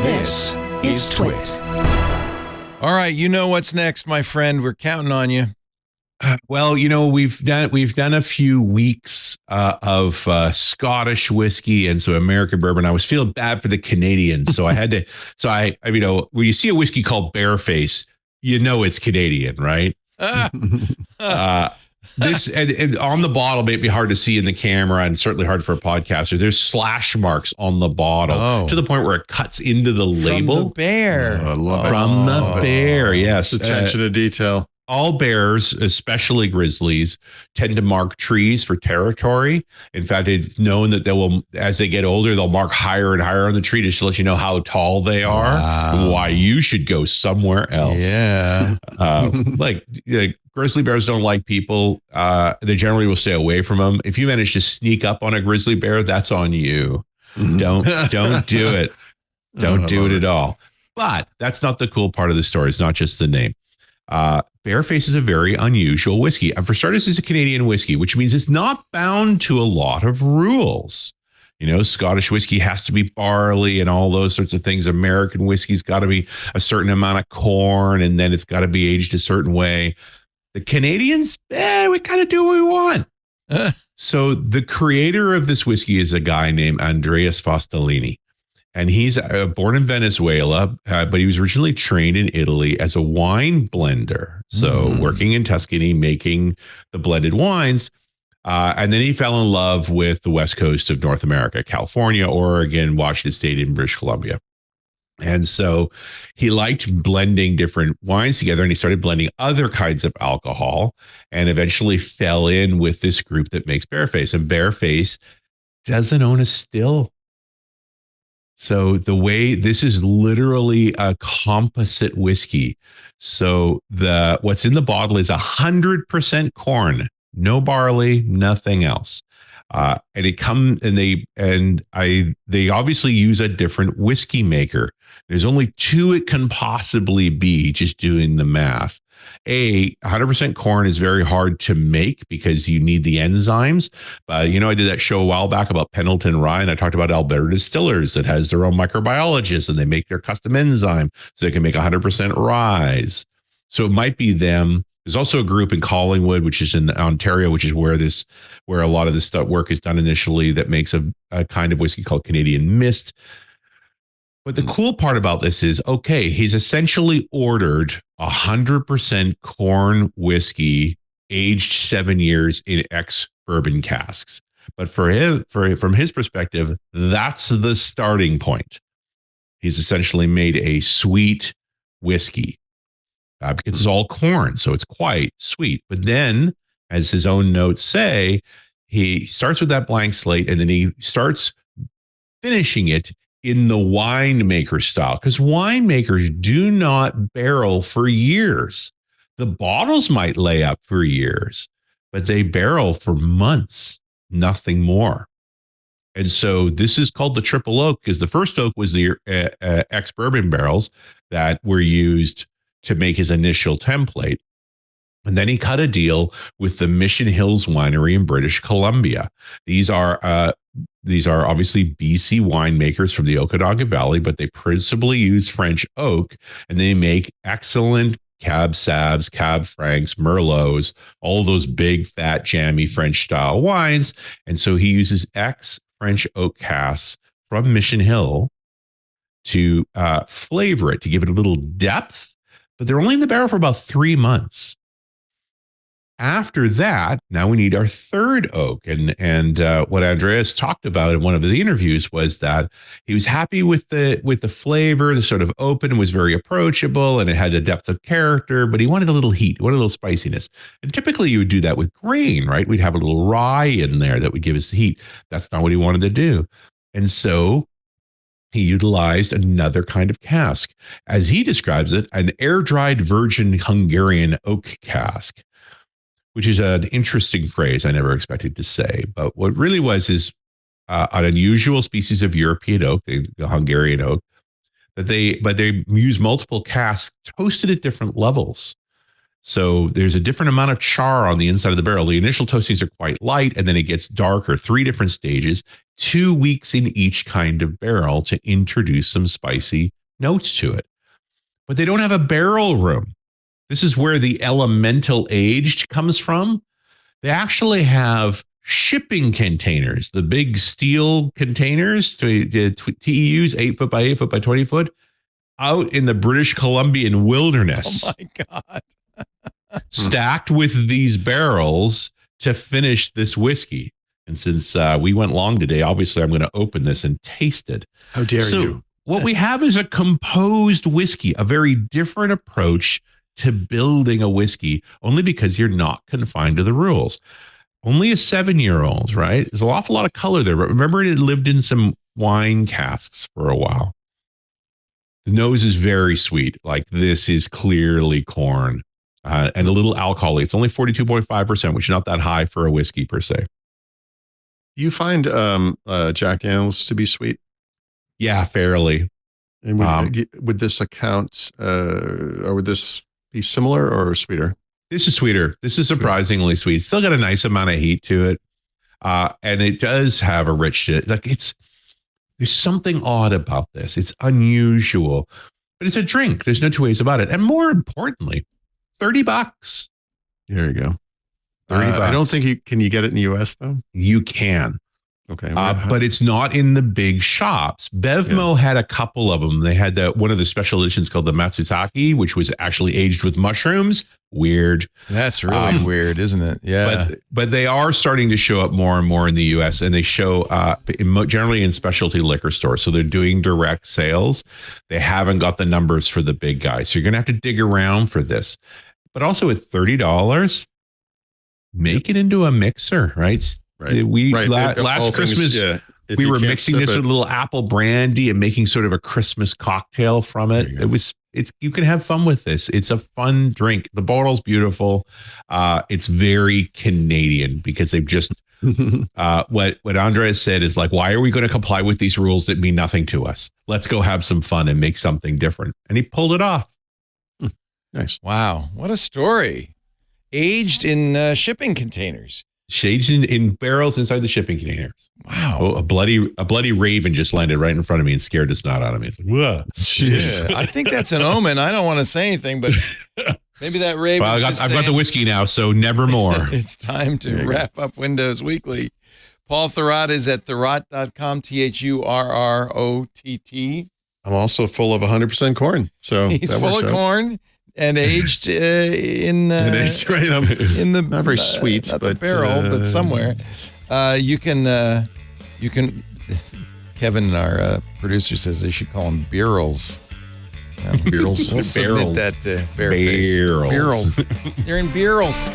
This is TWiT. All right, you know what's next, my friend. We're counting on you. Well, you know, we've done a few weeks of Scottish whiskey and so American bourbon. I was feeling bad for the Canadians, so I had to. So I you know, when you see a whiskey called Bareface, you know it's Canadian, right? This and on the bottle may be hard to see in the camera and certainly hard for a podcaster. There's slash marks on the bottle to the point where it cuts into the label. From the bear. I love it. From the bear, yes. Attention to detail. All bears, especially grizzlies, tend to mark trees for territory. In fact, it's known that they will, as they get older, they'll mark higher and higher on the tree just to let you know how tall they are, and why you should go somewhere else. Yeah. Like grizzly bears don't like people. They generally will stay away from them. If you manage to sneak up on a grizzly bear, that's on you. Don't do it. Don't do it at all. But that's not the cool part of the story. It's not just the name. Bareface is a very unusual whiskey. And for starters, it's a Canadian whiskey, which means it's not bound to a lot of rules. You know, Scottish whiskey has to be barley and all those sorts of things. American whiskey's got to be a certain amount of corn, and then it's got to be aged a certain way. The Canadians, we kind of do what we want. So the creator of this whiskey is a guy named Andreas Fastellini. And he's born in Venezuela, but he was originally trained in Italy as a wine blender. So working in Tuscany, making the blended wines. And then he fell in love with the West Coast of North America, California, Oregon, Washington State, and British Columbia. And so he liked blending different wines together, and he started blending other kinds of alcohol and eventually fell in with this group that makes Bareface. And Bareface doesn't own a still. So the way this is literally a composite whiskey. So what's in the bottle is 100% corn, no barley, nothing else. And they obviously use a different whiskey maker. There's only two it can possibly be, just doing the math. 100% corn is very hard to make because you need the enzymes. But, you know, I did that show a while back about Pendleton Rye, and I talked about Alberta Distillers that has their own microbiologists, and they make their custom enzyme so they can make 100% rye. So it might be them. There's also a group in Collingwood, which is in Ontario, which is where a lot of this work is done initially, that makes a kind of whiskey called Canadian Mist. But the cool part about this is, okay, he's essentially ordered 100% corn whiskey aged 7 years in ex-bourbon casks. But from his perspective, that's the starting point. He's essentially made a sweet whiskey because it's all corn, so it's quite sweet. But then, as his own notes say, he starts with that blank slate, and then he starts finishing it in the winemaker style, because winemakers do not barrel for years. The bottles might lay up for years, but they barrel for months, nothing more. And so this is called the Triple Oak, because the first oak was the ex-bourbon barrels that were used to make his initial template. And then he cut a deal with the Mission Hills Winery in British Columbia. These are obviously BC winemakers from the Okanagan Valley, but they principally use French oak, and they make excellent Cab Sauves, Cab Francs, Merlots, all those big, fat, jammy French style wines. And so he uses ex-French oak casks from Mission Hill to flavor it, to give it a little depth, but they're only in the barrel for about 3 months. After that, now we need our third oak. And what Andreas talked about in one of the interviews was that he was happy with the flavor, the sort of open, was very approachable, and it had a depth of character, but he wanted a little heat, wanted a little spiciness. And typically you would do that with grain, right? We'd have a little rye in there that would give us the heat. That's not what he wanted to do. And so he utilized another kind of cask. As he describes it, an air-dried virgin Hungarian oak cask, which is an interesting phrase I never expected to say. But what really was is an unusual species of European oak, the Hungarian oak, but they use multiple casks toasted at different levels. So there's a different amount of char on the inside of the barrel. The initial toastings are quite light, and then it gets darker. 3 different stages, 2 weeks in each kind of barrel to introduce some spicy notes to it. But they don't have a barrel room. This is where the elemental aged comes from. They actually have shipping containers, the big steel containers, TEUs, 8 foot by 8 foot by 20 foot, out in the British Columbian wilderness. Oh my God. Stacked with these barrels to finish this whiskey. And since we went long today, obviously I'm going to open this and taste it. How dare you? What we have is a composed whiskey, a very different approach to building a whiskey, only because you're not confined to the rules. Only a 7-year-old, right? There's an awful lot of color there, but remember it lived in some wine casks for a while. The nose is very sweet. Like this is clearly corn and a little alcohol. It's only 42.5%, which is not that high for a whiskey per se. You find Jack Daniels to be sweet? Yeah, fairly. And would this account, or would this be similar or sweeter? This is sweeter. This is surprisingly sweet. It's still got a nice amount of heat to it. And it does have a rich, there's something odd about this. It's unusual, but it's a drink. There's no two ways about it. And more importantly, $30. There you go. $30. I don't think can you get it in the US though? You can. Okay. But it's not in the big shops. Bevmo had a couple of them. They had one of the special editions called the Matsutake, which was actually aged with mushrooms. Weird. That's really weird, isn't it? Yeah. But they are starting to show up more and more in the US, and they show generally in specialty liquor stores. So they're doing direct sales. They haven't got the numbers for the big guys. So you're going to have to dig around for this. But also at $30, make it into a mixer, right? Right. Last Christmas, we were mixing this with a little apple brandy and making sort of a Christmas cocktail from it. You can have fun with this. It's a fun drink. The bottle's beautiful. It's very Canadian because they've just what Andres said is like, why are we going to comply with these rules that mean nothing to us? Let's go have some fun and make something different. And he pulled it off. Nice. Wow, what a story! Aged in shipping containers. Shades in barrels inside the shipping containers. Wow. Oh, a bloody raven just landed right in front of me and scared the snot out of me. It's like, whoa. Yeah, I think that's an omen. I don't want to say anything, but maybe that raven. Well, I've got the whiskey now, so never more. It's time to wrap up Windows Weekly. Paul Thurrott is at thurrott.com, THURROTT. I'm also full of 100% corn. So he's full of corn. And aged in the not very sweet, not but the barrel, but somewhere. You can. Kevin, our producer, says they should call them barrels. Barrels. We'll submit that to Bareface. Barrels. They're in barrels.